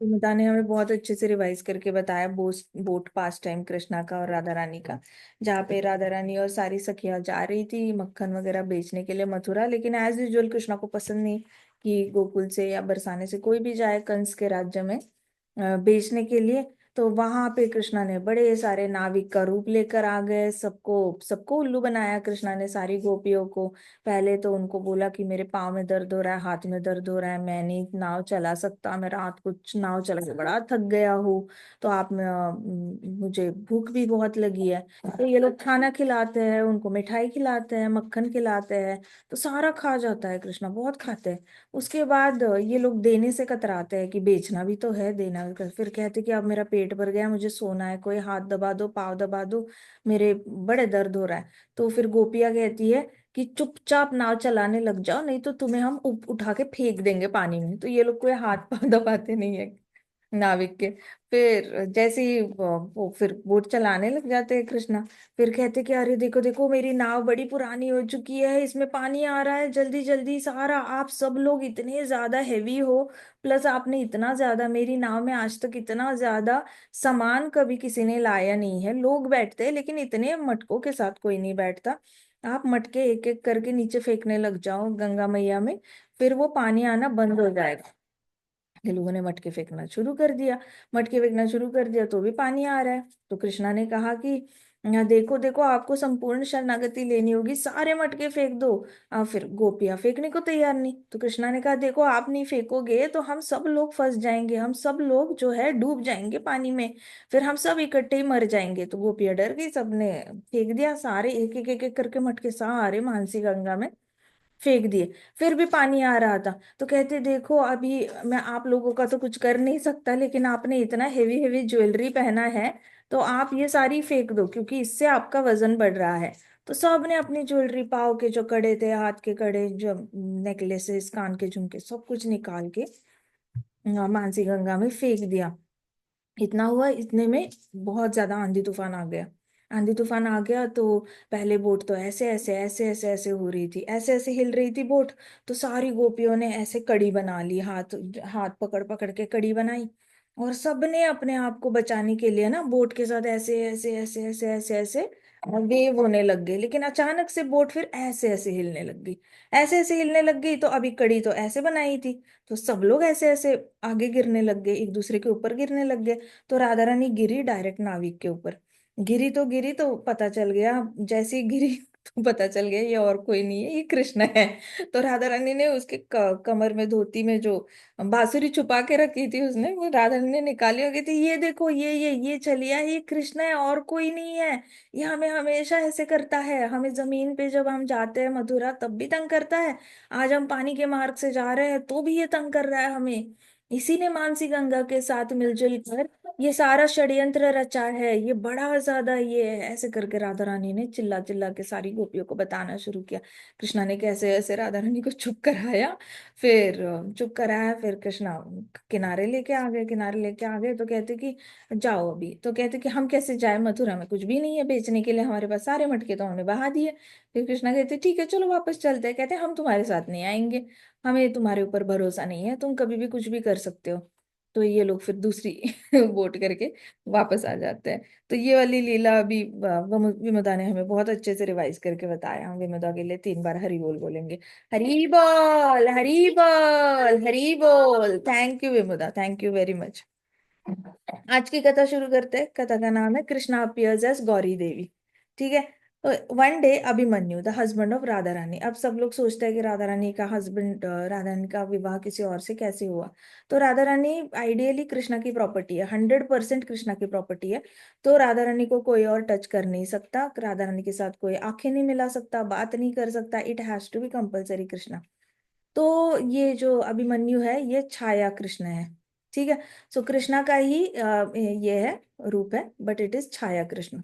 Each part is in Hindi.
सुमिता ने हमें बहुत अच्छे से रिवाइज करके बताया बोट पास टाइम कृष्णा का और राधा रानी का, जहाँ पे राधा रानी और सारी सखियां जा रही थी मक्खन वगैरह बेचने के लिए मथुरा, लेकिन एज यूजुअल कृष्णा को पसंद नहीं कि गोकुल से या बरसाने से कोई भी जाए कंस के राज्य में बेचने के लिए। तो वहां पे कृष्णा ने बड़े सारे नाविक का रूप लेकर आ गए, सबको सबको उल्लू बनाया कृष्णा ने, सारी गोपियों को। पहले तो उनको बोला कि मेरे पाँव में दर्द हो रहा है, हाथ में दर्द हो रहा है, मैं नहीं नाव चला सकता, मैं रात को नाव चला के बड़ा थक गया हूँ। तो आप मुझे भूख भी बहुत लगी है। तो ये लोग खाना खिलाते हैं उनको, मिठाई खिलाते हैं, मक्खन खिलाते हैं, तो सारा खा जाता है कृष्णा, बहुत खाते हैं। उसके बाद ये लोग देने से कतराते हैं कि बेचना भी तो है, देना भी फिर कहते कि अब मेरा पेट भर गया, मुझे सोना है, कोई हाथ दबा दो, पाँव दबा दो, मेरे बड़े दर्द हो रहा है। तो फिर गोपियाँ कहती है कि चुपचाप नाव चलाने लग जाओ, नहीं तो तुम्हें हम उठा के फेंक देंगे पानी में। तो ये लोग कोई हाथ पांव दबाते नहीं है नाविक के। फिर जैसे ही वो फिर बोट चलाने लग जाते हैं कृष्णा। फिर कहते कि अरे देखो देखो, मेरी नाव बड़ी पुरानी हो चुकी है, इसमें पानी आ रहा है जल्दी जल्दी सारा, आप सब लोग इतने ज्यादा हैवी हो, प्लस आपने इतना ज्यादा, मेरी नाव में आज तक इतना ज्यादा सामान कभी किसी ने लाया नहीं है। लोग बैठते हैं लेकिन इतने मटकों के साथ कोई नहीं बैठता। आप मटके एक एक करके नीचे फेंकने लग जाओ गंगा मैया में, फिर वो पानी आना बंद हो जाएगा। ये लोगों ने मटके फेंकना शुरू कर दिया। मटके फेंकना शुरू कर दिया तो भी पानी आ रहा है। तो कृष्णा ने कहा कि देखो देखो, आपको संपूर्ण शरणागति लेनी होगी, सारे मटके फेंक दो। फिर गोपियां फेंकने को तैयार नहीं। तो कृष्णा ने कहा देखो, आप नहीं फेंकोगे तो हम सब लोग फंस जाएंगे, हम सब लोग जो है डूब जाएंगे पानी में, फिर हम सब इकट्ठे ही मर जाएंगे। तो गोपियां डर गई, सबने फेंक दिया, सारे एक एक करके मटके सारे मानसी गंगा में फेंक दिए। फिर भी पानी आ रहा था। तो कहते देखो, अभी मैं आप लोगों का तो कुछ कर नहीं सकता, लेकिन आपने इतना हेवी हेवी ज्वेलरी पहना है, तो आप ये सारी फेंक दो क्योंकि इससे आपका वजन बढ़ रहा है। तो सब ने अपनी ज्वेलरी, पाव के जो कड़े थे, हाथ के कड़े, जो नेकलेसेस, कान के झुमके, सब कुछ निकाल के मानसी गंगा में फेंक दिया। इतना हुआ, इतने में बहुत ज्यादा आंधी तूफान आ गया। आंधी तूफान आ गया तो पहले बोट तो ऐसे ऐसे ऐसे ऐसे ऐसे हो रही थी, ऐसे ऐसे हिल रही थी बोट। तो सारी गोपियों ने ऐसे कड़ी बना ली, हाथ हाथ पकड़ पकड़ के कड़ी बनाई। और सबने अपने आप को बचाने के लिए ना बोट के साथ ऐसे ऐसे ऐसे ऐसे ऐसे ऐसे वेव होने लग गए। लेकिन अचानक से बोट फिर ऐसे ऐसे हिलने लग गई। ऐसे ऐसे हिलने लग गई तो अभी कड़ी तो ऐसे बनाई थी, तो सब लोग ऐसे ऐसे आगे गिरने लग गए, एक दूसरे के ऊपर गिरने लग गए। तो राधा रानी गिरी डायरेक्ट नाविक के ऊपर। गिरी तो पता चल गया, जैसे ही गिरी तो पता चल गया ये और कोई नहीं है, ये कृष्ण है। तो राधा रानी ने उसके कमर में, धोती में जो बांसुरी छुपा के रखी थी उसने, वो राधा रानी ने निकाली और कहती ये देखो, ये चलिया, ये कृष्ण है और कोई नहीं है। ये हमें हमेशा ऐसे करता है, हमें जमीन पे जब हम जाते हैं मथुरा तब भी तंग करता है, आज हम पानी के मार्ग से जा रहे हैं तो भी ये तंग कर रहा है हमें। इसी ने मानसी गंगा के साथ मिलजुल कर ये सारा षड्यंत्र रचा है, ये बड़ा ज्यादा ये है। ऐसे करके राधा रानी ने चिल्ला चिल्ला के सारी गोपियों को बताना शुरू किया। कृष्णा ने कैसे ऐसे राधा रानी को चुप कराया। फिर चुप कराया, फिर कृष्णा किनारे लेके आ गए। किनारे लेके आ गए तो कहते कि जाओ अभी। तो कहते कि हम कैसे जाए, मथुरा में कुछ भी नहीं है बेचने के लिए, हमारे पास सारे मटके तो हमने बहा दिए। फिर कृष्णा कहते ठीक है चलो वापस चलते हैं। कहते हम तुम्हारे साथ नहीं आएंगे, हमें तुम्हारे ऊपर भरोसा नहीं है, तुम कभी भी कुछ भी कर सकते हो। तो ये लोग फिर दूसरी वोट करके वापस आ जाते हैं। तो ये वाली लीला अभी विमदा ने हमें बहुत अच्छे से रिवाइज करके बताया। हम विमदा के लिए 3 बार हरी बोल बोलेंगे। हरी बोल, हरी बोल, हरी बोल। थैंक यू विमदा, थैंक यू वेरी मच। आज की कथा शुरू करते हैं। कथा का नाम है कृष्णा अपीयर्स एज गौरी देवी। ठीक है। तो one day Abhimanyu the husband of Radha Rani, अब सब लोग सोचते हैं कि राधा रानी का हस्बैंड, राधा रानी का विवाह किसी और से कैसे हुआ। तो राधा रानी आइडियली कृष्णा की प्रॉपर्टी है, 100% कृष्णा की प्रॉपर्टी है। तो राधा रानी को कोई और टच कर नहीं सकता, राधा रानी के साथ कोई आंखें नहीं मिला सकता, बात नहीं कर सकता, it has to be compulsory Krishna. तो ये जो अभिमन्यु है ये छाया कृष्ण है। ठीक है। सो कृष्णा का ही ये है, रूप है, बट इट इज छाया कृष्ण।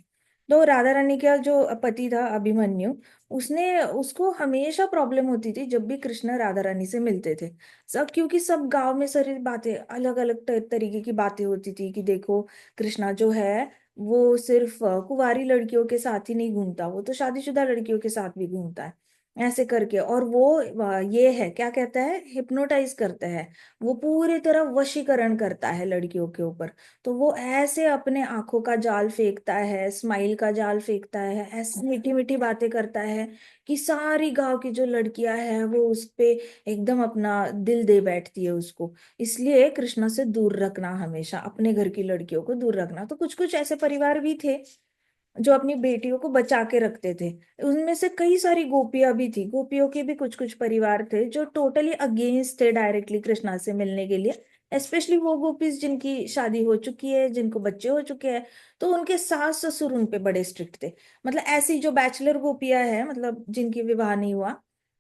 तो राधा रानी का जो पति था अभिमन्यु, उसने उसको हमेशा प्रॉब्लम होती थी जब भी कृष्ण राधा रानी से मिलते थे। सब, क्योंकि सब गांव में सारी बातें अलग अलग तरीके की बातें होती थी कि देखो, कृष्णा जो है वो सिर्फ कुंवारी लड़कियों के साथ ही नहीं घूमता, वो तो शादीशुदा लड़कियों के साथ भी घूमता है। ऐसे करके। और वो ये है क्या कहता है, हिप्नोटाइज करता है, वो पूरी तरह वशीकरण करता है लड़कियों के ऊपर। तो वो ऐसे अपने आंखों का जाल फेंकता है, स्माइल का जाल फेंकता है, ऐसी मीठी मीठी बातें करता है कि सारी गांव की जो लड़कियां हैं वो उस पे एकदम अपना दिल दे बैठती है उसको। इसलिए कृष्णा से दूर रखना, हमेशा अपने घर की लड़कियों को दूर रखना। तो कुछ कुछ ऐसे परिवार भी थे जो अपनी बेटियों को बचा के रखते थे। उनमें से कई सारी गोपियां भी थी, गोपियों के भी कुछ कुछ परिवार थे जो टोटली अगेंस्ट थे डायरेक्टली कृष्णा से मिलने के लिए। स्पेशली वो गोपीज जिनकी शादी हो चुकी है, जिनको बच्चे हो चुके हैं, तो उनके सास ससुर उन पे बड़े स्ट्रिक्ट थे। मतलब ऐसी जो बैचलर गोपियां हैं, मतलब जिनकी विवाह नहीं हुआ,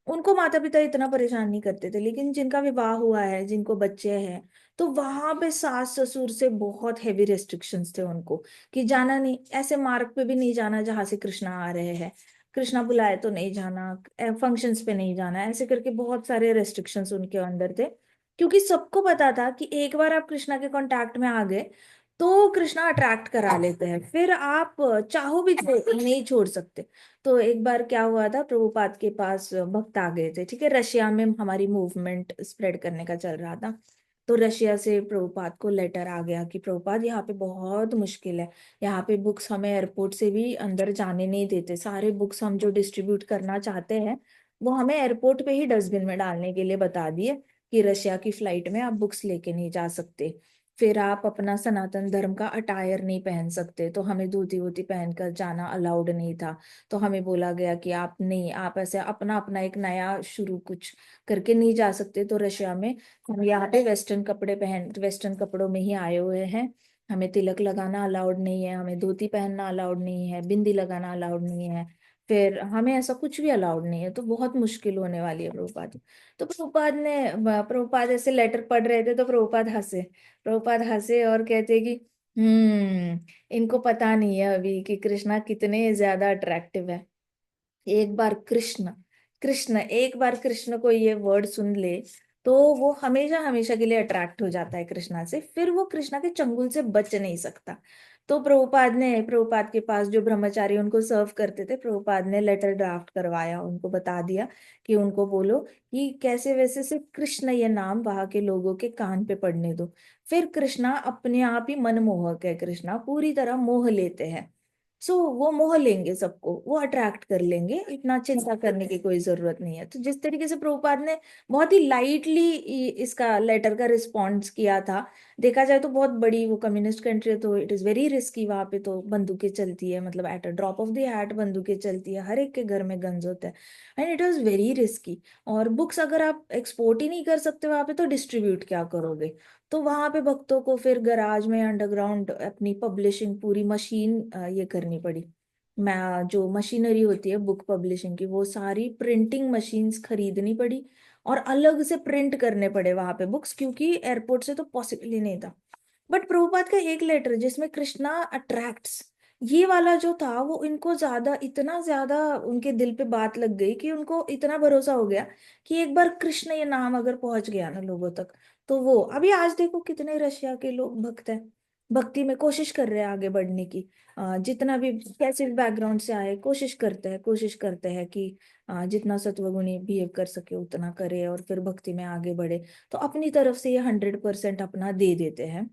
उनको माता पिता इतना परेशान नहीं करते थे। लेकिन जिनका विवाह हुआ है, जिनको बच्चे हैं, तो वहां पे सास ससुर से बहुत हैवी रेस्ट्रिक्शंस थे उनको, कि जाना नहीं, ऐसे मार्ग पे भी नहीं जाना जहां से कृष्णा आ रहे हैं, कृष्णा बुलाए तो नहीं जाना, फंक्शंस पे नहीं जाना, ऐसे करके बहुत सारे रेस्ट्रिक्शंस उनके अंदर थे। क्योंकि सबको पता था कि एक बार आप कृष्णा के कांटेक्ट में आ गए तो कृष्णा अट्रैक्ट करा लेते हैं, फिर आप चाहो भी नहीं छोड़ सकते। तो एक बार क्या हुआ था, प्रभुपाद के पास भक्त आ गए थे, ठीक है, रशिया में हमारी मूवमेंट स्प्रेड करने का चल रहा था। तो रशिया से प्रभुपाद को लेटर आ गया कि प्रभुपाद यहाँ पे बहुत मुश्किल है, यहाँ पे बुक्स हमें एयरपोर्ट से भी अंदर जाने नहीं देते, सारे बुक्स हम जो डिस्ट्रीब्यूट करना चाहते हैं वो हमें एयरपोर्ट पे ही डस्टबिन में डालने के लिए बता दिए, कि रशिया की फ्लाइट में आप बुक्स लेके नहीं जा सकते। फिर आप अपना सनातन धर्म का अटायर नहीं पहन सकते, तो हमें धोती वोती पहनकर जाना अलाउड नहीं था। तो हमें बोला गया कि आप नहीं, आप ऐसे अपना अपना एक नया शुरू कुछ करके नहीं जा सकते। तो रशिया में हम यहाँ पे वेस्टर्न कपड़ों में ही आए हुए हैं, हमें तिलक लगाना अलाउड नहीं है, हमें धोती पहनना अलाउड नहीं है, बिंदी लगाना अलाउड नहीं है, फिर हमें ऐसा कुछ भी अलाउड नहीं है, तो बहुत मुश्किल होने वाली है प्रभुपाद। तो प्रभुपाद ऐसे लेटर पढ़ रहे थे, तो प्रभुपाद हंसे और कहते कि इनको पता नहीं है अभी कि कृष्णा कितने ज्यादा अट्रैक्टिव है। एक बार कृष्ण को ये वर्ड सुन ले तो वो हमेशा हमेशा के लिए अट्रैक्ट हो जाता है कृष्णा से, फिर वो कृष्णा के चंगुल से बच नहीं सकता। तो प्रभुपाद के पास जो ब्रह्मचारी उनको सर्व करते थे, प्रभुपाद ने लेटर ड्राफ्ट करवाया, उनको बता दिया कि उनको बोलो कि कैसे वैसे सिर्फ कृष्ण ये नाम वहां के लोगों के कान पे पड़ने दो। फिर कृष्णा अपने आप ही मनमोहक है, कृष्णा पूरी तरह मोह लेते हैं। सो वो मोह लेंगे सबको, वो अट्रैक्ट कर लेंगे, इतना चिंता करने की कोई जरूरत नहीं है। तो जिस तरीके से प्रभुपाद ने बहुत ही लाइटली इसका लेटर का रिस्पॉन्स किया था, देखा जाए तो बहुत बड़ी वो कम्युनिस्ट कंट्री है, तो इट इज वेरी रिस्की, वहां पे तो बंदूकें चलती है, मतलब at a drop of the hat बंदूकें चलती है, हर एक के घर में गन्स होता है, and it was very risky. और बुक्स अगर आप एक्सपोर्ट ही नहीं कर सकते वहां पे, तो डिस्ट्रीब्यूट क्या करोगे। तो वहां पे भक्तों को फिर गराज में अंडरग्राउंड अपनी पब्लिशिंग पूरी मशीन ये करनी पड़ी। मैं जो मशीनरी होती है बुक पब्लिशिंग की, वो सारी प्रिंटिंग मशीन्स खरीदनी पड़ी, और अलग से प्रिंट करने पड़े वहां पे बुक्स, क्योंकि एयरपोर्ट से तो पॉसिबल ही नहीं था। बट प्रभुपाद का एक लेटर जिसमें कृष्णा अट्रैक्ट्स, ये वाला जो था, वो इनको ज्यादा, इतना ज्यादा उनके दिल पे बात लग गई कि उनको इतना भरोसा हो गया कि एक बार कृष्ण ये नाम अगर पहुंच गया ना लोगों तक, तो वो अभी आज देखो कितने रशिया के लोग भक्त हैं, भक्ति में कोशिश कर रहे हैं आगे बढ़ने की। जितना भी कैसे भी बैकग्राउंड से आए, कोशिश करते हैं कि जितना सत्वगुणी बिहेव कर सके उतना करे, और फिर भक्ति में आगे बढ़े। तो अपनी तरफ से ये 100% अपना दे देते हैं।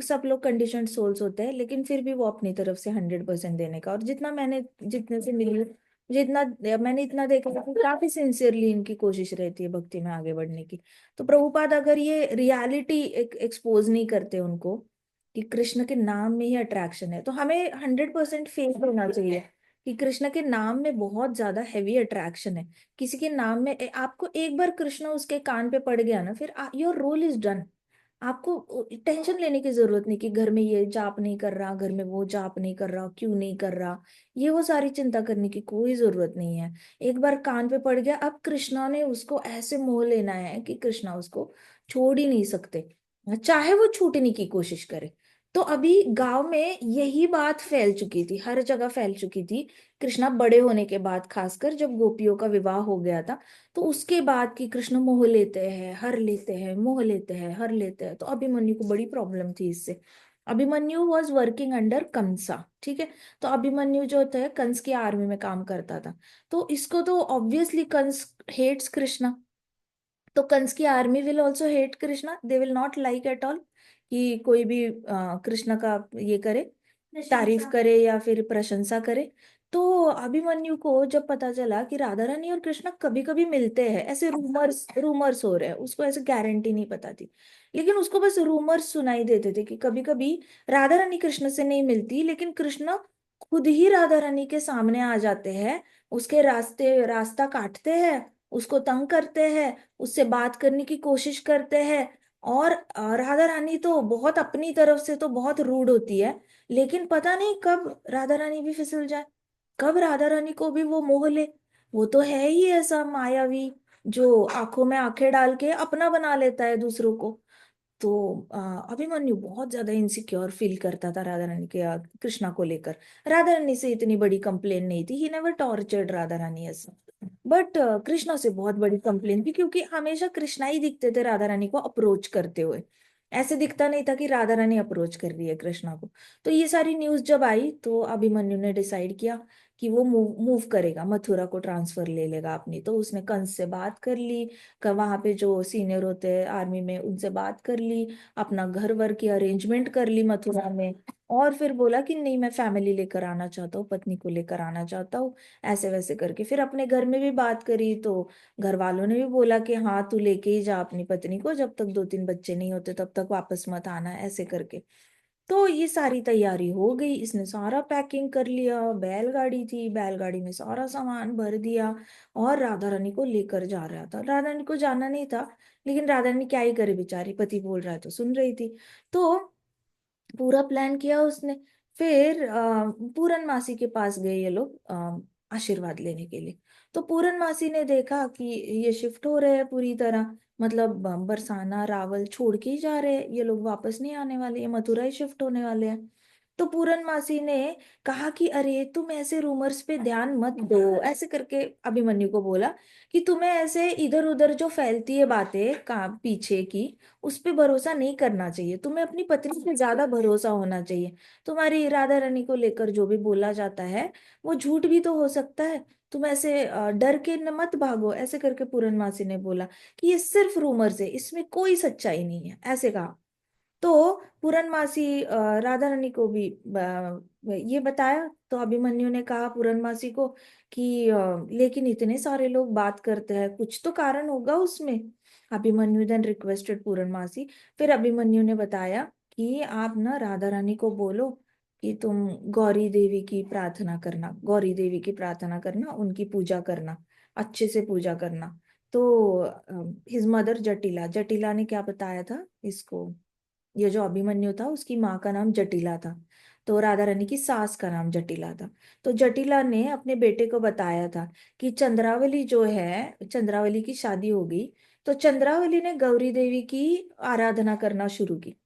सब लोग कंडीशनड सोल्स होते हैं, लेकिन फिर भी वो अपनी तरफ से 100% देने का। और जितने से मिली, जितना मैंने इतना देखा है कि काफी सिंसियरली इनकी कोशिश रहती है भक्ति में आगे बढ़ने की। तो प्रभुपाद अगर ये रियलिटी एक्सपोज नहीं करते उनको कि कृष्ण के नाम में ही अट्रैक्शन है, तो हमें 100% फेथ होना चाहिए कि कृष्ण के नाम में बहुत ज्यादा हैवी अट्रैक्शन है। किसी के नाम में आपको एक बार कृष्ण उसके कान पे पड़ गया ना, फिर योर रोल इज डन। आपको टेंशन लेने की जरूरत नहीं कि घर में ये जाप नहीं कर रहा, घर में वो जाप नहीं कर रहा, क्यों नहीं कर रहा, ये वो सारी चिंता करने की कोई जरूरत नहीं है। एक बार कान पे पड़ गया, अब कृष्णा ने उसको ऐसे मोह लेना है कि कृष्णा उसको छोड़ ही नहीं सकते, चाहे वो छूटने की कोशिश करे। तो अभी गांव में यही बात फैल चुकी थी, हर जगह फैल चुकी थी। कृष्णा बड़े होने के बाद, खासकर जब गोपियों का विवाह हो गया था, तो उसके बाद कि कृष्ण मोह लेते हैं, हर लेते हैं, मोह लेते हैं, हर लेते हैं, तो अभिमन्यु को बड़ी प्रॉब्लम थी इससे। अभिमन्यु वॉज वर्किंग अंडर कंसा, ठीक है। तो अभिमन्यु जो होता है कंस की आर्मी में काम करता था। तो इसको तो ऑब्वियसली कंस हेट्स कृष्णा, तो कंस की army will also hate Krishna, they will not like at all कि कोई भी कृष्ण का ये करे, तारीफ करे या फिर प्रशंसा करे। तो अभिमन्यु को जब पता चला कि राधा रानी और कृष्णा कभी कभी मिलते हैं, ऐसे रूमर्स रूमर्स हो रहे हैं, उसको ऐसे गारंटी नहीं पता थी, लेकिन उसको बस रूमर्स सुनाई देते थे कि कभी कभी राधा रानी कृष्ण से नहीं मिलती, लेकिन कृष्ण खुद ही राधा रानी के सामने आ जाते हैं, उसके रास्ता काटते हैं, उसको तंग करते हैं, उससे बात करने की कोशिश करते हैं। और राधा रानी तो बहुत अपनी तरफ से तो बहुत रूड होती है, लेकिन पता नहीं कब राधा रानी भी फिसल जाए, कब राधा रानी को भी वो मोह ले। वो तो है ही ऐसा मायावी, जो आंखों में आंखें डाल के अपना बना लेता है दूसरों को। तो अभिमन्यु बहुत ज्यादा इनसिक्योर फील करता था राधा रानी के कृष्णा को लेकर। राधा रानी से इतनी बड़ी कंप्लेन नहीं थी, he never tortured Radha Rani ऐसा, बट कृष्णा से बहुत बड़ी कंप्लेन थी, क्योंकि हमेशा कृष्णा ही दिखते थे राधा रानी को अप्रोच करते हुए, ऐसे दिखता नहीं था कि राधा रानी अप्रोच कर रही है कृष्णा को। तो ये सारी न्यूज जब आई तो अभिमन्यु ने डिसाइड किया कि वो मूव मूव करेगा, मथुरा को ट्रांसफर ले लेगा अपनी। तो उसने कंस से बात कर ली, वहां पे जो सीनियर होते हैं आर्मी में उनसे बात कर ली, अपना घर वर की अरेंजमेंट कर ली मथुरा में, और फिर बोला कि नहीं मैं फैमिली लेकर आना चाहता हूँ, पत्नी को लेकर आना चाहता हूँ। ऐसे वैसे करके फिर अपने घर में भी बात करी, तो घर वालों ने भी बोला कि हाँ तू लेके ही जा अपनी पत्नी को, जब तक 2-3 बच्चे नहीं होते तब तक वापस मत आना, ऐसे करके। तो ये सारी तैयारी हो गई, इसने सारा पैकिंग कर लिया, बैलगाड़ी थी, बैलगाड़ी में सारा सामान भर दिया, और राधा रानी को लेकर जा रहा था। राधा रानी को जाना नहीं था, लेकिन राधा रानी क्या ही करे बेचारी, पति बोल रहा है तो सुन रही थी। तो पूरा प्लान किया उसने। फिर पूरन मासी के पास गए ये लोग आशीर्वाद लेने के लिए। तो पूरन मासी ने देखा कि ये शिफ्ट हो रहे हैं पूरी तरह, मतलब बरसाना रावल छोड़ के ही जा रहे हैं, ये लोग वापस नहीं आने वाले, ये मथुरा ही शिफ्ट होने वाले हैं। तो पूरन मासी ने कहा कि अरे तुम ऐसे रूमर्स पे ध्यान मत दो, ऐसे करके अभिमन्यु को बोला कि तुम्हें ऐसे इधर उधर जो फैलती है बातें का पीछे की, उस पे भरोसा नहीं करना चाहिए, तुम्हें अपनी पत्नी पे ज्यादा भरोसा होना चाहिए। तुम्हारी राधा रानी को लेकर जो भी बोला जाता है वो झूठ भी तो हो सकता है, तुम ऐसे डर के न मत भागो, ऐसे करके पूरनमासी ने बोला कि ये सिर्फ रूमर्स है, इसमें कोई सच्चाई नहीं है, ऐसे कहा। तो पूरनमासी राधा रानी को भी ये बताया। तो अभिमन्यु ने कहा पूरनमासी को कि लेकिन इतने सारे लोग बात करते हैं, कुछ तो कारण होगा उसमें। Abhimanyu then requested Purnamasi. फिर अभिमन्यु ने बताया कि आप ना राधा रानी को बोलो कि तुम गौरी देवी की प्रार्थना करना, गौरी देवी की प्रार्थना करना, उनकी पूजा करना, अच्छे से पूजा करना। तो हिज मदर जटिला, जटिला ने क्या बताया था इसको, ये जो अभिमन्यु था उसकी माँ का नाम जटिला था, तो राधा रानी की सास का नाम जटिला था। तो जटिला ने अपने बेटे को बताया था कि चंद्रावली जो है, चंद्रावली की शादी हो गई, तो चंद्रावली ने गौरी देवी की आराधना करना शुरू की।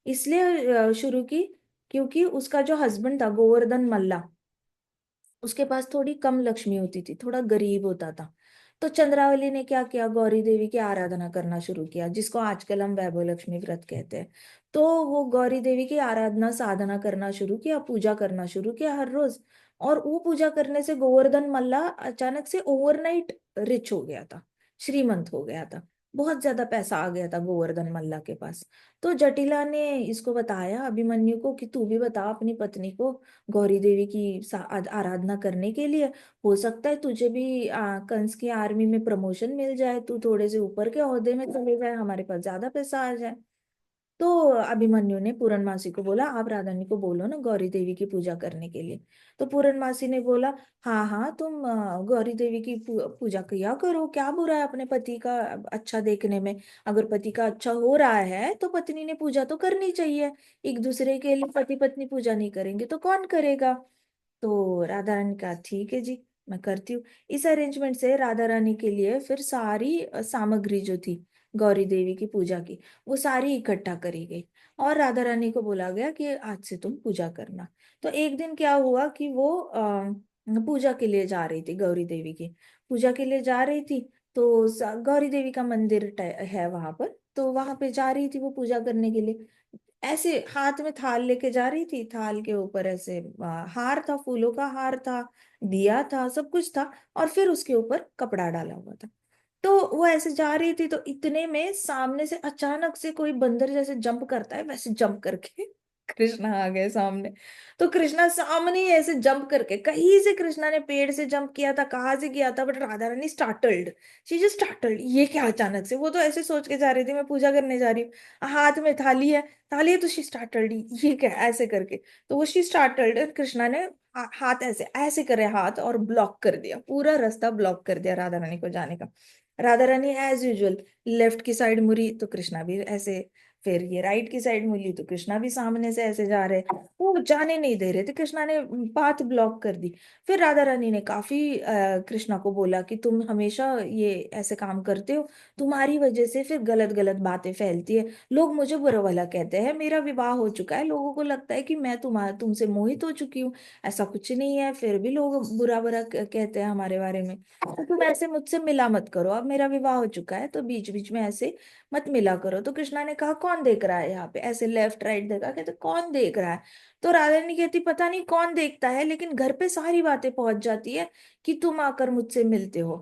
इसलिए शुरू की क्योंकि उसका जो हस्बैंड था गोवर्धन मल्ला, उसके पास थोड़ी कम लक्ष्मी होती थी, थोड़ा गरीब होता था। तो चंद्रावली ने क्या किया, गौरी देवी की आराधना करना शुरू किया, जिसको आजकल हम वैभव लक्ष्मी व्रत कहते हैं। तो वो गौरी देवी की आराधना साधना करना शुरू किया, पूजा करना शुरू किया हर रोज। और वो पूजा करने से गोवर्धन मल्ला अचानक से ओवरनाइट रिच हो गया था, श्रीमंत हो गया था, बहुत ज्यादा पैसा आ गया था गोवर्धन मल्ला के पास। तो जटिला ने इसको बताया अभिमन्यु को कि तू भी बता अपनी पत्नी को गौरी देवी की आराधना करने के लिए, हो सकता है तुझे भी कंस की आर्मी में प्रमोशन मिल जाए, तू थोड़े से ऊपर के ओहदे में चले जाए, हमारे पास ज्यादा पैसा आ जाए। तो अभिमन्यु ने पूरनमासी को बोला आप राधानी को बोलो ना गौरी देवी की पूजा करने के लिए। तो पूरनमासी ने बोला हाँ हाँ तुम गौरी देवी की पूजा किया करो, क्या बुरा है अपने पति का अच्छा देखने में, अगर पति का अच्छा हो रहा है तो पत्नी ने पूजा तो करनी चाहिए, एक दूसरे के लिए पति पत्नी पूजा नहीं करेंगे तो कौन करेगा। तो राधा रानी कहा ठीक है जी, मैं करती हूँ। इस अरेंजमेंट से राधा रानी के लिए फिर सारी सामग्री जो थी गौरी देवी की पूजा की, वो सारी इकट्ठा करी गई, और राधा रानी को बोला गया कि आज से तुम पूजा करना। तो एक दिन क्या हुआ कि वो पूजा के लिए जा रही थी, गौरी देवी की पूजा के लिए जा रही थी। तो गौरी देवी का मंदिर है वहां पर, तो वहां पे जा रही थी वो पूजा करने के लिए। ऐसे हाथ में थाल लेके जा रही थी, थाल के ऊपर ऐसे हार था, फूलों का हार था, दिया था, सब कुछ था, और फिर उसके ऊपर कपड़ा डाला हुआ था। तो वो ऐसे जा रही थी, तो इतने में सामने से अचानक से कोई बंदर जैसे जंप करता है वैसे जंप करके कृष्णा आ गए सामने। तो कृष्णा सामने ही ऐसे जंप करके, कहीं से कृष्णा ने पेड़ से जंप किया था, कहाँ से किया था, but Radha Rani startled, she just startled, ये क्या अचानक से, वो तो ऐसे सोच के जा रही थी मैं पूजा करने जा रही हूँ, हाथ में थाली है, थाली है, तो शी स्टार्टल्ड, ये क्या ऐसे करके। तो वो शी स्टार्टल्ड, कृष्णा ने हाथ ऐसे ऐसे करे हाथ, और ब्लॉक कर दिया, पूरा रास्ता ब्लॉक कर दिया राधा रानी को जाने का। Radha Rani as usual left की साइड मुड़ी, तो कृष्णा भी ऐसे, फिर ये राइट की साइड मुड़ी, तो कृष्णा भी सामने से ऐसे जा रहे, वो जाने नहीं दे रहे थे, कृष्णा ने पाथ ब्लॉक कर दी। फिर राधा रानी ने काफी कृष्णा को बोला कि तुम हमेशा ये ऐसे काम करते हो, तुम्हारी वजह से फिर गलत गलत बातें फैलती है, लोग मुझे बुरा भला कहते हैं, मेरा विवाह हो चुका है, लोगों को लगता है कि मैं तुमसे मोहित हो चुकी हूँ, ऐसा कुछ नहीं है, फिर भी लोग बुरा बुरा कहते हैं हमारे बारे में, तो तुम ऐसे मुझसे मिला मत करो, अब मेरा विवाह हो चुका है, तो बीच बीच में ऐसे मत मिला करो। तो कृष्णा ने कहा कौन देख रहा है यहाँ पे, ऐसे लेफ्ट राइट देखा, कहते कौन देख रहा है। तो राधा रानी कहती पता नहीं कौन देखता है, लेकिन घर पे सारी बातें पहुंच जाती है कि तुम आकर मुझसे मिलते हो।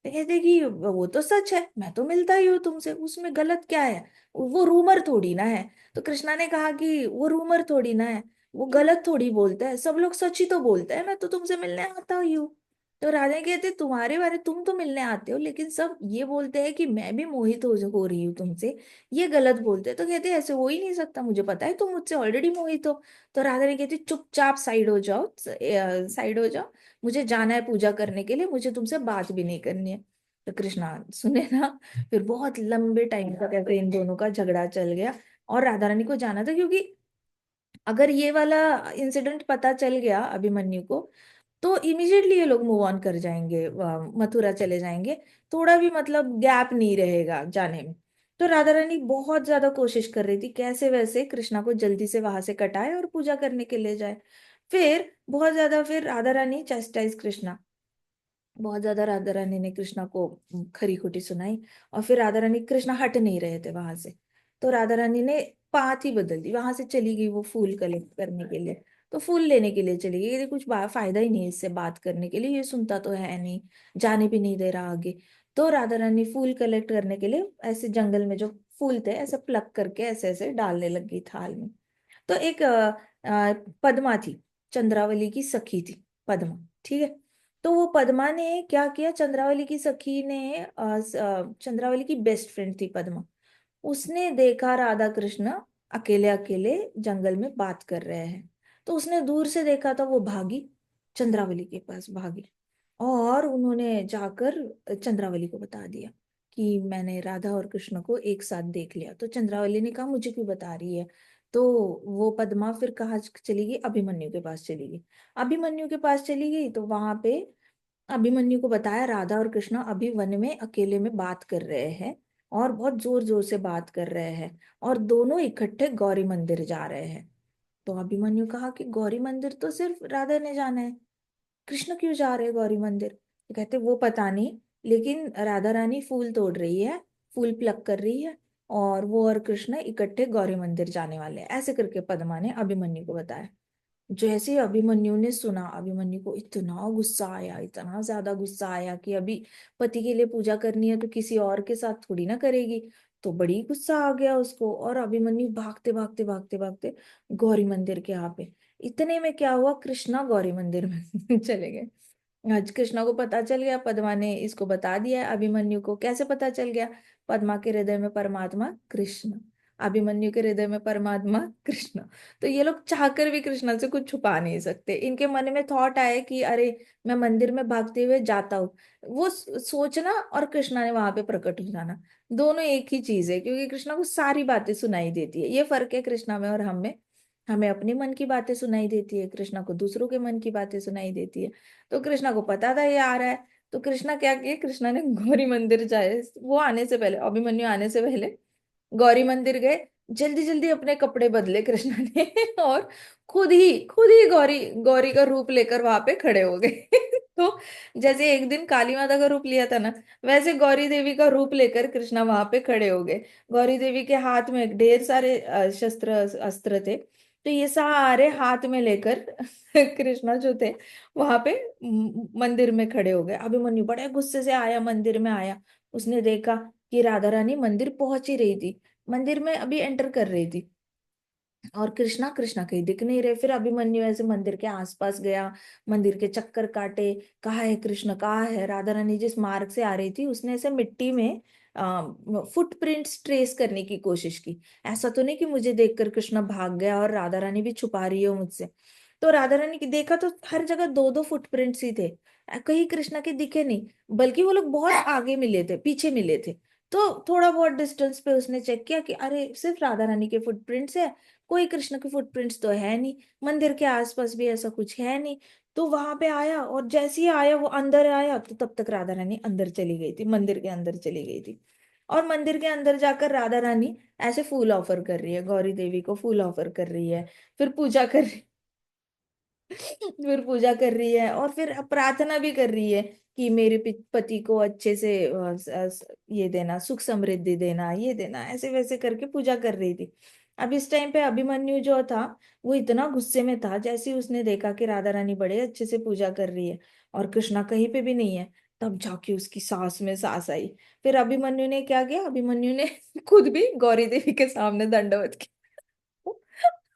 तो कहते कि वो तो सच है, मैं तो मिलता ही हूँ तुमसे, उसमें गलत क्या है, वो रूमर थोड़ी ना है। तो कृष्णा ने कहा कि वो रूमर थोड़ी ना है, वो गलत थोड़ी बोलता है, सब लोग सच ही तो बोलते हैं, मैं तो तुमसे मिलने आता ही हूँ। तो राजा कहते तुम्हारे बारे, तुम तो मिलने आते हो, लेकिन सब ये बोलते हैं कि मैं भी मोहित हो रही हूँ तुमसे, ये गलत बोलते हैं। तो कहते ऐसे हो ही नहीं सकता, मुझे पता है तुम मुझसे ऑलरेडी मोहित हो। तो राधा ने कहती चुपचाप साइड हो जाओ, साइड हो जाओ, मुझे जाना है पूजा करने के लिए, मुझे तुमसे बात भी नहीं करनी है। तो कृष्णा सुने ना, फिर बहुत लंबे टाइम तक ऐसे इन दोनों का झगड़ा चल गया, और राधा रानी को जाना था, क्योंकि अगर ये वाला इंसिडेंट पता चल गया अभिमन्यु को, तो इमीडिएटली ये लोग मूव ऑन कर जाएंगे, मथुरा चले जाएंगे, थोड़ा भी मतलब गैप नहीं रहेगा जाने में। तो राधा रानी बहुत ज्यादा कोशिश कर रही थी कैसे वैसे कृष्णा को जल्दी से वहां से कटाए और पूजा करने के लिए जाए। फिर बहुत ज्यादा, फिर राधा रानी चेस्टाइज कृष्णा, बहुत ज्यादा राधा रानी ने कृष्णा को खरी खोटी सुनाई, और फिर राधा रानी, कृष्णा हट नहीं रहे थे वहां से, तो राधा रानी ने पाथ ही बदल दी, वहां से चली गई वो फूल कलेक्ट करने के लिए। तो फूल लेने के लिए चली गई, ये कुछ फायदा ही नहीं है इससे बात करने के लिए, ये सुनता तो है नहीं, जाने भी नहीं दे रहा आगे। तो राधा रानी फूल कलेक्ट करने के लिए ऐसे जंगल में जो फूल थे ऐसे प्लक करके ऐसे ऐसे डालने लग गई थाल में। तो एक पद्मा थी, चंद्रावली की सखी थी पद्मा, ठीक है। तो वो पद्मा ने क्या किया, चंद्रावली की सखी ने चंद्रावली की बेस्ट फ्रेंड थी पद्मा, उसने देखा राधा कृष्ण अकेले अकेले जंगल में बात कर रहे हैं, तो उसने दूर से देखा, था वो भागी, चंद्रावली के पास भागी, और उन्होंने जाकर चंद्रावली को बता दिया कि मैंने राधा और कृष्ण को एक साथ देख लिया। तो चंद्रावली ने कहा मुझे क्यों बता रही है। तो वो पद्मा फिर कहाँ चली गई, अभिमन्यु के पास चली गई। अभिमन्यु के पास चली गई तो वहां पे अभिमन्यु को बताया राधा और कृष्णा अभी वन में अकेले में बात कर रहे हैं, और बहुत जोर जोर से बात कर रहे हैं, और दोनों इकट्ठे गौरी मंदिर जा रहे हैं। तो अभिमन्यु कहा कि गौरी मंदिर तो सिर्फ राधा ने जाना है, कृष्ण क्यों जा रहे हैं गौरी मंदिर। तो कहते वो पता नहीं, लेकिन राधा रानी फूल तोड़ रही है, फूल प्लक कर रही है, और वो और कृष्ण इकट्ठे गौरी मंदिर जाने वाले हैं, ऐसे करके पद्मा ने अभिमन्यु को बताया। जैसे ही अभिमन्यु ने सुना, अभिमन्यु को इतना गुस्सा आया, इतना ज्यादा गुस्सा आया कि अभी पति के लिए पूजा करनी है तो किसी और के साथ थोड़ी ना करेगी। तो बड़ी गुस्सा आ गया उसको, और अभिमन्यु भागते भागते भागते भागते गौरी मंदिर के यहाँ पे। इतने में क्या हुआ, कृष्णा गौरी मंदिर में चले गए। आज कृष्णा को पता चल गया, पद्मा ने इसको बता दिया अभिमन्यु को। कैसे पता चल गया, पद्मा के हृदय में परमात्मा कृष्ण, अभिमन्यु के हृदय में परमात्मा कृष्ण। तो ये लोग चाहकर भी कृष्णा से कुछ छुपा नहीं सकते, इनके मन में थॉट आए कि अरे मैं मंदिर में भागते हुए जाता हूँ, वो सोचना और कृष्णा ने वहां पे प्रकट हो जाना, दोनों एक ही चीज है, क्योंकि कृष्णा को सारी बातें सुनाई देती है, ये फर्क है कृष्णा में और हम में। हमें अपने मन की बातें सुनाई देती है, कृष्णा को दूसरों के मन की बातें सुनाई देती है। तो कृष्णा को पता था ये आ रहा है, तो कृष्णा क्या किए, कृष्णा ने गौरी मंदिर जाए, वो आने से पहले, अभिमन्यु आने से पहले गौरी मंदिर गए, जल्दी जल्दी अपने कपड़े बदले कृष्णा ने और खुद ही गौरी गौरी का रूप लेकर वहां पे खड़े हो गए तो जैसे एक दिन काली माता का रूप लिया था ना, वैसे गौरी देवी का रूप लेकर कृष्णा वहां पे खड़े हो गए। गौरी देवी के हाथ में ढेर सारे शस्त्र अस्त्र थे, तो ये सारे हाथ में लेकर कृष्णा जो थे वहां पे मंदिर में खड़े हो गए। अभिमन्यु बड़े गुस्से से आया, मंदिर में आया। उसने देखा कि राधा रानी मंदिर पहुंच ही रही थी, मंदिर में अभी एंटर कर रही थी, और कृष्णा कृष्णा कहीं दिख नहीं रहे। फिर अभिमन्यु ऐसे मंदिर के आसपास गया, मंदिर के चक्कर काटे, कहाँ है कृष्ण, कहाँ है। राधा रानी जिस मार्ग से आ रही थी उसने ऐसे मिट्टी में फुटप्रिंट्स ट्रेस करने की कोशिश की। ऐसा तो नहीं कि मुझे देखकर कृष्णा भाग गया और राधा रानी भी छुपा रही हो मुझसे। तो राधा रानी की देखा तो हर जगह दो दो फुटप्रिंट्स ही थे, कहीं कृष्णा के दिखे नहीं, बल्कि वो लोग बहुत आगे मिले थे, पीछे मिले थे। तो थोड़ा बहुत डिस्टेंस पे उसने चेक किया कि अरे सिर्फ राधा रानी के फुटप्रिंट्स है, कोई कृष्ण के फुटप्रिंट्स तो है नहीं, मंदिर के आसपास भी ऐसा कुछ है नहीं। तो वहां पे आया, और जैसे ही आया वो अंदर आया, तो तब तक राधा रानी अंदर चली गई थी, मंदिर के अंदर चली गई थी। और मंदिर के अंदर जाकर राधा रानी ऐसे फूल ऑफर कर रही है, गौरी देवी को फूल ऑफर कर रही है, फिर पूजा कर रही फिर पूजा कर रही है, और फिर प्रार्थना भी कर रही है कि मेरे पति को अच्छे से ये देना, सुख समृद्धि देना, ये देना, ऐसे वैसे करके पूजा कर रही थी। अब इस टाइम पे अभिमन्यु जो था वो इतना गुस्से में था, जैसे ही उसने देखा कि राधा रानी बड़े अच्छे से पूजा कर रही है और कृष्णा कहीं पे भी नहीं है, तब जाके उसकी सांस में सांस आई। फिर अभिमन्यु ने क्या किया, अभिमन्यु ने खुद भी गौरी देवी के सामने दंडवत किया।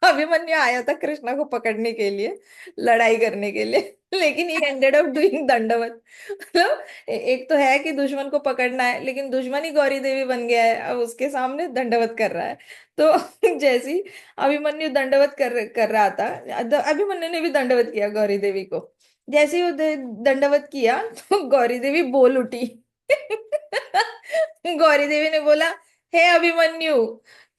अभिमन्यु आया था कृष्णा को पकड़ने के लिए, लड़ाई करने के लिए, लेकिन ही एंडेड अप डूइंग दंडवत। मतलब एक तो है कि दुश्मन को पकड़ना है, लेकिन दुश्मन ही गौरी देवी बन गया है, अब उसके सामने दंडवत कर रहा है। तो जैसे ही अभिमन्यु दंडवत कर रहा था, अभिमन्यु ने भी दंडवत किया गौरी देवी को। जैसे ही वो दंडवत किया तो गौरी देवी बोल उठी। गौरी देवी ने बोला, हे अभिमन्यु,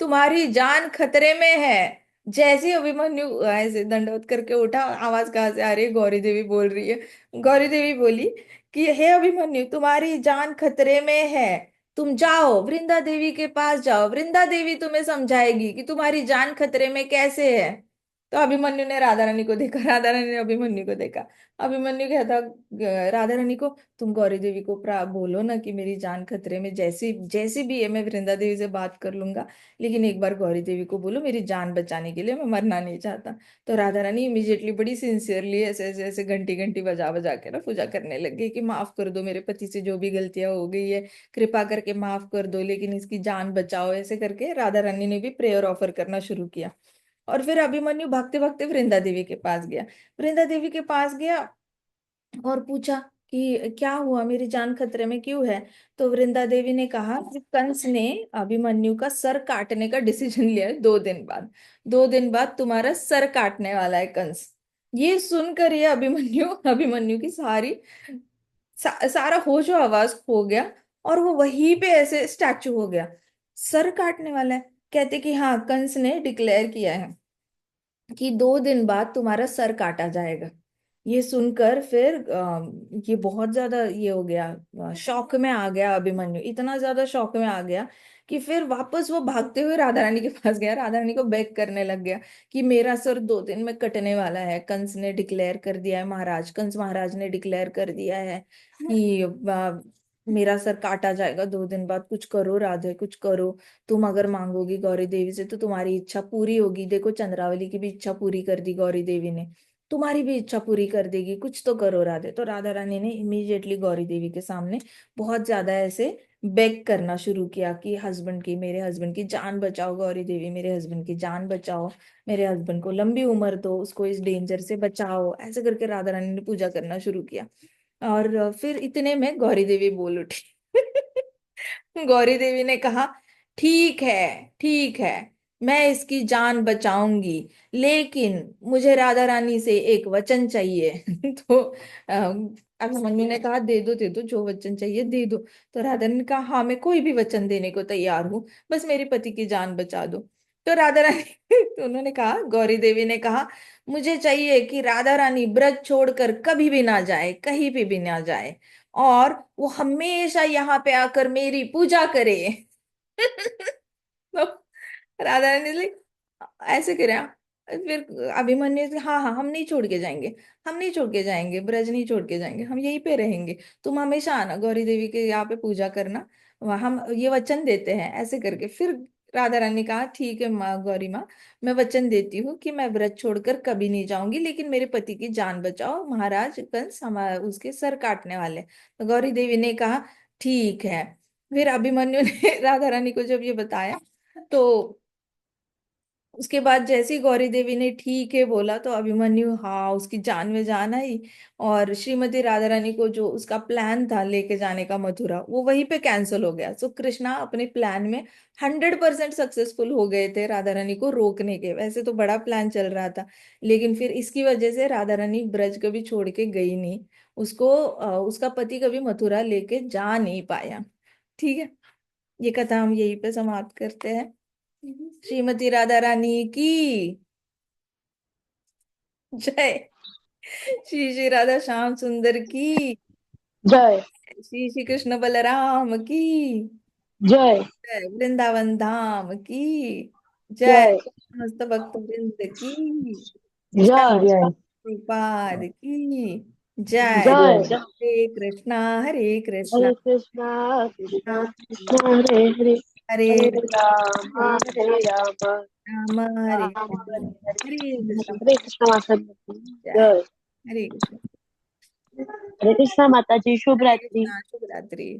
तुम्हारी जान खतरे में है। जैसे ही अभिमन्यु ऐसे दंडवत करके उठा, आवाज कहाँ से आ रही है, गौरी देवी बोल रही है। गौरी देवी बोली कि हे अभिमन्यु, तुम्हारी जान खतरे में है, तुम जाओ वृंदा देवी के पास जाओ, वृंदा देवी तुम्हें समझाएगी कि तुम्हारी जान खतरे में कैसे है। तो अभिमन्यु ने राधा रानी को देखा, राधा रानी ने अभिमन्यु को देखा। अभिमन्यु कहता राधा रानी को, तुम गौरी देवी को बोलो ना कि मेरी जान खतरे में, जैसी जैसी भी है मैं वृंदा देवी से बात कर लूंगा, लेकिन एक बार गौरी देवी को बोलो मेरी जान बचाने के लिए, मैं मरना नहीं चाहता। तो राधा रानी इमीडिएटली बड़ी सिंसियरली ऐसे ऐसे ऐसे घंटी घंटी बजा बजा के ना पूजा करने लग गई कि माफ कर दो, मेरे पति से जो भी गलतियां हो गई है कृपा करके माफ कर दो, लेकिन इसकी जान बचाओ। ऐसे करके राधा रानी ने भी प्रेयर ऑफर करना शुरू किया। और फिर अभिमन्यु भागते भागते वृंदा देवी के पास गया। वृंदा देवी के पास गया और पूछा कि क्या हुआ, मेरी जान खतरे में क्यों है। तो वृंदा देवी ने कहा कि कंस ने अभिमन्यु का सर काटने का डिसीजन लिया है 2 दिन बाद, 2 दिन बाद तुम्हारा सर काटने वाला है कंस। ये सुनकर ये अभिमन्यु अभिमन्यु की सारा होश आवाज खो गया, और वो वहीं पे ऐसे स्टैचू हो गया। सर काटने वाला है, कहते कि हाँ, कंस ने डिक्लेयर किया है कि 2 दिन बाद तुम्हारा सर काटा जाएगा। ये सुनकर फिर ये बहुत ज्यादा ये हो गया, शौक में आ गया अभिमन्यु, इतना ज्यादा शौक में आ गया कि फिर वापस वो भागते हुए राधा रानी के पास गया, राधा रानी को बेग करने लग गया कि मेरा सर 2 दिन में कटने वाला है, कंस ने डिक्लेयर कर दिया है, महाराज कंस महाराज ने डिक्लेयर कर दिया है कि मेरा सर काटा जाएगा 2 दिन बाद, कुछ करो राधे, कुछ करो। तुम अगर मांगोगी गौरी देवी से तो तुम्हारी इच्छा पूरी होगी, देखो चंद्रावली की भी इच्छा पूरी कर दी गौरी देवी ने, तुम्हारी भी इच्छा पूरी कर देगी, कुछ तो करो राधे। तो राधा रानी ने इमीडिएटली गौरी देवी के सामने बहुत ज्यादा ऐसे बेग करना शुरू किया कि हस्बैंड की, मेरे हस्बैंड की जान बचाओ गौरी देवी, मेरे हस्बैंड की जान बचाओ, मेरे हस्बैंड को लंबी उम्र दो, उसको इस डेंजर से बचाओ। ऐसे करके राधा रानी ने पूजा करना शुरू किया। और फिर इतने में गौरी देवी बोल उठी। गौरी देवी ने कहा, ठीक है, ठीक है, मैं इसकी जान बचाऊंगी, लेकिन मुझे राधा रानी से एक वचन चाहिए। तो अभिमन्यु ने कहा, दे दो जो वचन चाहिए दे दो। तो राधा ने कहा, हाँ मैं कोई भी वचन देने को तैयार हूँ, बस मेरे पति की जान बचा दो। तो राधा रानी तो उन्होंने कहा, गौरी देवी ने कहा, मुझे चाहिए कि राधा रानी ब्रज छोड़कर कभी भी ना जाए, कहीं पे भी ना जाए, और वो हमेशा यहाँ पे आकर मेरी पूजा करे। तो राधा रानी ने ऐसे करा, फिर अभिमन्यु से, हाँ हाँ हम नहीं छोड़ के जाएंगे, हम नहीं छोड़ के जाएंगे, ब्रज नहीं छोड़ के जाएंगे, हम यहीं पे रहेंगे, तुम हमेशा आना गौरी देवी के यहाँ पे पूजा करना, वहाँ हम ये वचन देते हैं, ऐसे करके। फिर राधा रानी ने कहा ठीक है माँ गौरी माँ, मैं वचन देती हूँ कि मैं व्रत छोड़कर कभी नहीं जाऊंगी, लेकिन मेरे पति की जान बचाओ, महाराज कंस हमारा उसके सर काटने वाले हैं। तो गौरी देवी ने कहा ठीक है। फिर अभिमन्यु ने राधा रानी को जब ये बताया, तो उसके बाद जैसे ही गौरी देवी ने ठीक है बोला, तो अभिमन्यु, हाँ उसकी जान में जान आई, और श्रीमती राधा रानी को जो उसका प्लान था लेके जाने का मथुरा, वो वहीं पे कैंसिल हो गया। सो कृष्णा अपने प्लान में 100% सक्सेसफुल हो गए थे राधा रानी को रोकने के। वैसे तो बड़ा प्लान चल रहा था, लेकिन फिर इसकी वजह से राधा रानी ब्रज कभी छोड़ के गई नहीं, उसको उसका पति कभी मथुरा लेके जा नहीं पाया। ठीक है, ये कथा हम यहीं पे समाप्त करते हैं। श्रीमती राधा रानी की जय। श्री श्री राधा श्याम सुंदर की जय। श्री श्री कृष्ण बलराम की जय। जय। वृंदावन धाम की जय। जय। समस्त भक्त वृंद की जय। जय। जय। प्रभुपाद की जय। जय। जय। हरे कृष्णा हरे कृष्णा हरे कृष्णा कृष्णा कृष्णा कृष्णा हरे हरे, हरे हरे राम हरे हरे राम, राम हरे राम हरे हरे हरे, हरे कृष्ण हरे कृष्णा माता जी। जय। जय। हरे कृष्ण। हरे कृष्णा माता जी, शुभ हरे रात्रि। कृष्णा शुभ रात्रि।